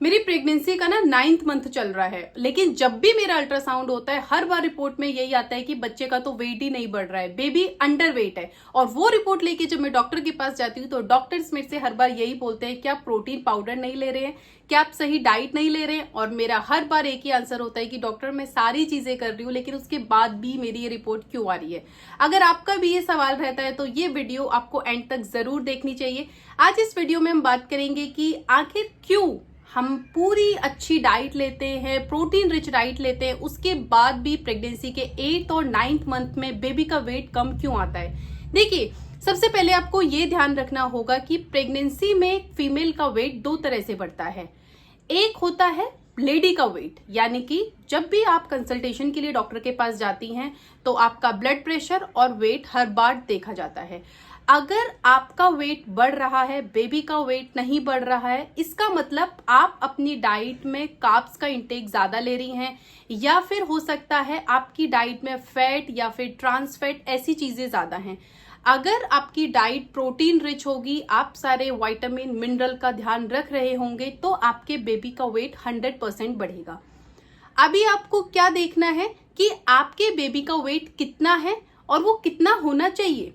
मेरी प्रेगनेंसी का ना 9th मंथ चल रहा है, लेकिन जब भी मेरा अल्ट्रासाउंड होता है हर बार रिपोर्ट में यही आता है कि बच्चे का तो वेट ही नहीं बढ़ रहा है, बेबी अंडर वेट है। और वो रिपोर्ट लेके जब मैं डॉक्टर के पास जाती हूँ तो डॉक्टर्स मेरे से हर बार यही बोलते हैं कि आप प्रोटीन पाउडर नहीं ले रहे हैं, क्या आप सही डाइट नहीं ले रहे हैं। और मेरा हर बार एक ही आंसर होता है कि डॉक्टर मैं सारी चीजें कर रही हूँ, लेकिन उसके बाद भी मेरी ये रिपोर्ट क्यों आ रही है। अगर आपका भी ये सवाल रहता है तो ये वीडियो आपको एंड तक जरूर देखनी चाहिए। आज इस वीडियो में हम बात करेंगे कि आखिर क्यों हम पूरी अच्छी डाइट लेते हैं, प्रोटीन रिच डाइट लेते हैं, उसके बाद भी प्रेगनेंसी के 8th और 9th मंथ में बेबी का वेट कम क्यों आता है। देखिए, सबसे पहले आपको ये ध्यान रखना होगा कि प्रेगनेंसी में फीमेल का वेट दो तरह से बढ़ता है। एक होता है लेडी का वेट, यानी कि जब भी आप कंसल्टेशन के लिए डॉक्टर के पास जाती हैं तो आपका ब्लड प्रेशर और वेट हर बार देखा जाता है। अगर आपका वेट बढ़ रहा है, बेबी का वेट नहीं बढ़ रहा है, इसका मतलब आप अपनी डाइट में कार्ब्स का इंटेक ज्यादा ले रही हैं, या फिर हो सकता है आपकी डाइट में फैट या फिर ट्रांस फैट ऐसी चीजें ज्यादा हैं। अगर आपकी डाइट प्रोटीन रिच होगी, आप सारे विटामिन मिनरल का ध्यान रख रहे होंगे, तो आपके बेबी का वेट 100% बढ़ेगा। अभी आपको क्या देखना है कि आपके बेबी का वेट कितना है और वो कितना होना चाहिए।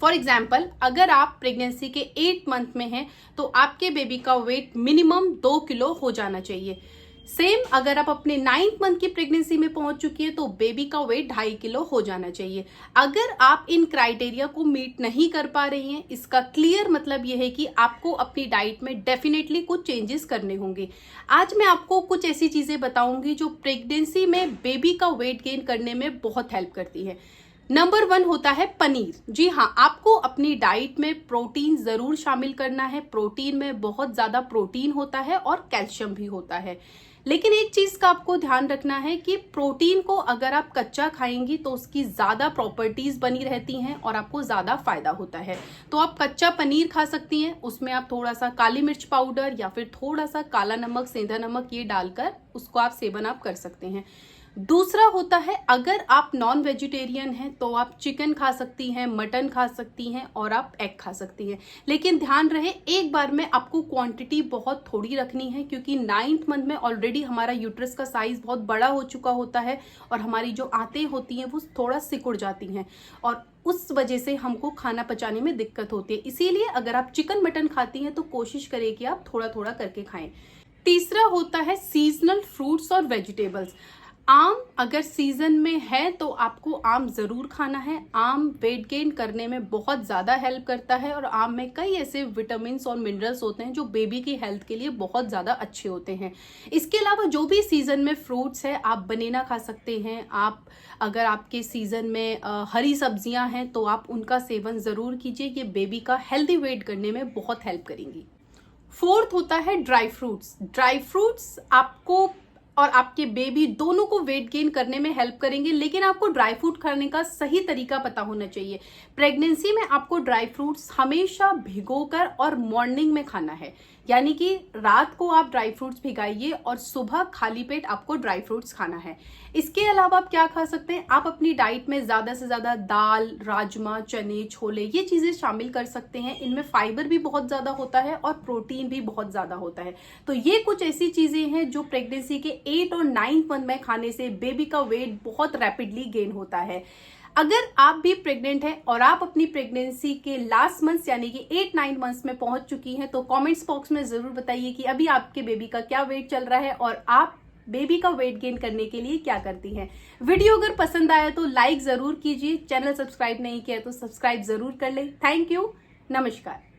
फॉर एग्जाम्पल, अगर आप प्रेगनेंसी के 8th मंथ में हैं तो आपके बेबी का वेट मिनिमम 2 किलो हो जाना चाहिए। सेम अगर आप अपने 9th मंथ की प्रेगनेंसी में पहुंच चुकी है तो बेबी का वेट 2.5 किलो हो जाना चाहिए। अगर आप इन क्राइटेरिया को मीट नहीं कर पा रही हैं, इसका क्लियर मतलब यह है कि आपको अपनी डाइट में डेफिनेटली कुछ चेंजेस करने होंगे। आज मैं आपको कुछ ऐसी चीजें बताऊंगी जो प्रेगनेंसी में बेबी का वेट गेन करने में बहुत हेल्प करती है। नंबर 1 होता है पनीर। जी हाँ, आपको अपनी डाइट में प्रोटीन जरूर शामिल करना है। प्रोटीन में बहुत ज्यादा प्रोटीन होता है और कैल्शियम भी होता है, लेकिन एक चीज का आपको ध्यान रखना है कि प्रोटीन को अगर आप कच्चा खाएंगी तो उसकी ज्यादा प्रॉपर्टीज बनी रहती हैं और आपको ज्यादा फायदा होता है। तो आप कच्चा पनीर खा सकती हैं, उसमें आप थोड़ा सा काली मिर्च पाउडर या फिर थोड़ा सा काला नमक, सेंधा नमक ये डालकर उसको आप सेवन आप कर सकते हैं। दूसरा होता है, अगर आप नॉन वेजिटेरियन हैं तो आप चिकन खा सकती हैं, मटन खा सकती हैं और आप एग खा सकती हैं। लेकिन ध्यान रहे, एक बार में आपको क्वांटिटी बहुत थोड़ी रखनी है, क्योंकि 9th मंथ में ऑलरेडी हमारा यूट्रस का साइज बहुत बड़ा हो चुका होता है और हमारी जो आंतें होती हैं वो थोड़ा सिकुड़ जाती हैं और उस वजह से हमको खाना पचाने में दिक्कत होती है। इसीलिए अगर आप चिकन मटन खाती हैं तो कोशिश करें कि आप थोड़ा थोड़ा करके खाएं। तीसरा होता है सीजनल फ्रूट्स और वेजिटेबल्स। आम अगर सीजन में है तो आपको आम जरूर खाना है। आम वेट गेन करने में बहुत ज्यादा हेल्प करता है और आम में कई ऐसे विटामिन और मिनरल्स होते हैं जो बेबी की हेल्थ के लिए बहुत ज्यादा अच्छे होते हैं। इसके अलावा जो भी सीजन में फ्रूट्स है, आप बनाना खा सकते हैं। आप अगर आपके सीजन में हरी सब्जियां हैं तो आप उनका सेवन जरूर कीजिए, ये बेबी का हेल्दी वेट करने में बहुत हेल्प करेंगी। फोर्थ होता है ड्राई फ्रूट्स। ड्राई फ्रूट्स आपको और आपके बेबी दोनों को वेट गेन करने में हेल्प करेंगे, लेकिन आपको ड्राई फ्रूट खाने का सही तरीका पता होना चाहिए। प्रेगनेंसी में आपको ड्राई फ्रूट्स हमेशा भिगोकर और मॉर्निंग में खाना है, यानी कि रात को आप ड्राई फ्रूट्स भिगाइए और सुबह खाली पेट आपको ड्राई फ्रूट्स खाना है। इसके अलावा आप क्या खा सकते हैं, आप अपनी डाइट में ज्यादा से ज्यादा दाल, राजमा, चने, छोले ये चीजें शामिल कर सकते हैं। इनमें फाइबर भी बहुत ज्यादा होता है और प्रोटीन भी बहुत ज्यादा होता है। तो ये कुछ ऐसी चीजें हैं जो प्रेगनेंसी के 8 और 9th मंथ में खाने से बेबी का वेट बहुत रैपिडली गेन होता है। अगर आप भी प्रेग्नेंट हैं और आप अपनी प्रेगनेंसी के लास्ट मंथ्स यानी कि 8-9 मंथ्स में पहुंच चुकी हैं तो कमेंट्स बॉक्स में जरूर बताइए कि अभी आपके बेबी का क्या वेट चल रहा है और आप बेबी का वेट गेन करने के लिए क्या करती हैं। वीडियो अगर पसंद आया तो लाइक जरूर कीजिए, चैनल सब्सक्राइब नहीं किया तो सब्सक्राइब जरूर कर ले। थैंक यू, नमस्कार।